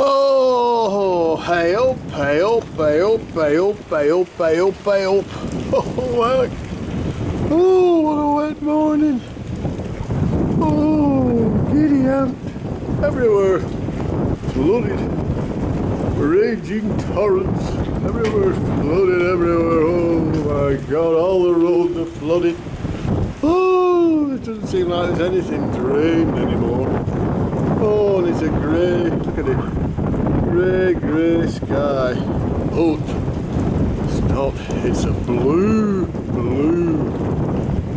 Oh, hey up, hey up, hey up, hey up, hey up, hey up, hey up. Oh, heck. Oh, what a wet morning. Oh, giddy ant everywhere. Flooded. Raging torrents everywhere. Flooded everywhere. Oh my God, all the roads are flooded. Oh, it doesn't seem like there's anything drained anymore. Oh, and it's a grey, look at it. Grey sky. Oh, it's not, it's a blue,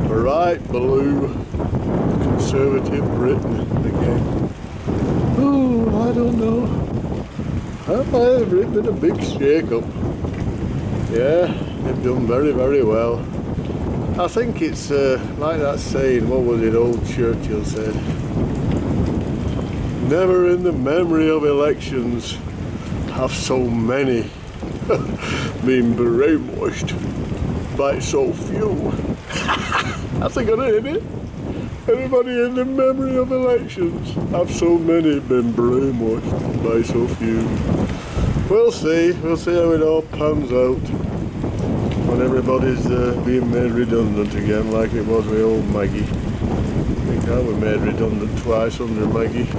bright blue, conservative Britain again. Oh, I don't know. They've been a big shake-up. Yeah, they've done very, very well. I think it's like that saying, what was it old Churchill said? Never in the memory of elections have so many been brainwashed by so few. That's a good one, isn't it? Everybody in the memory of elections have so many been brainwashed by so few. We'll see how it all pans out when everybody's being made redundant again, like it was with old Maggie. I think I was made redundant twice under Maggie.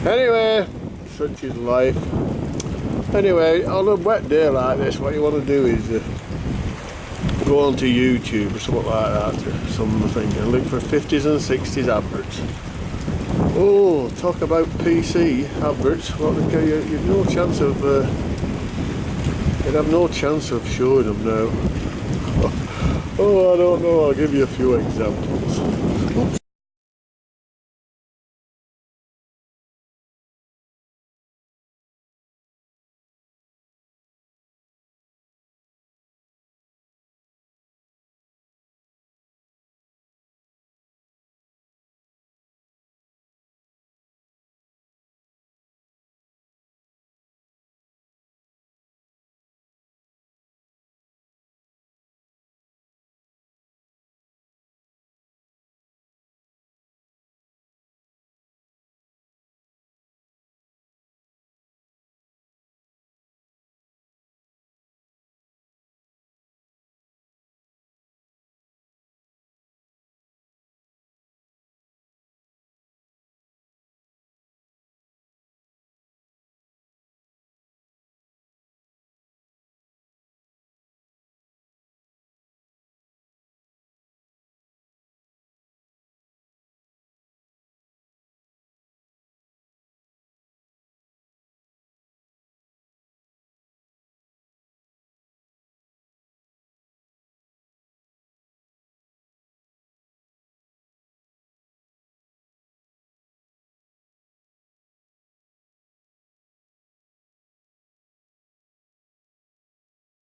Anyway, such is life. Anyway, on a wet day like this, what you want to do is go onto YouTube or something like that, or something, and look for 50s and 60s adverts. Oh, talk about PC adverts. Well, you've no chance of, you'd have no chance of showing them now. Oh, I don't know, I'll give you a few examples. Oops.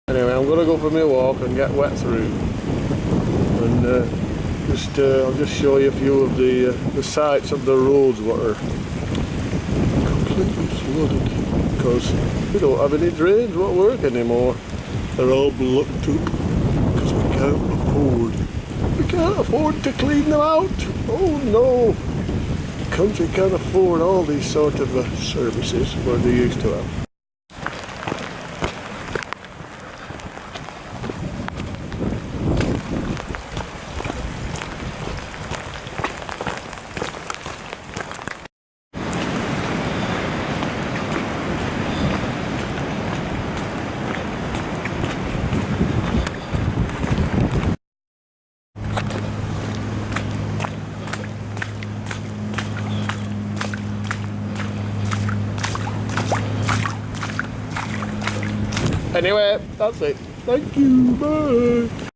Anyway, I'm gonna go for my walk and get wet through, and I'll just show you a few of the sights of the roads what are completely flooded because we don't have any drains what work anymore. They're all blocked up because we can't afford to clean them out. Oh no, the country can't afford all these sort of services where they used to have. Anyway, that's it. Thank you. Bye.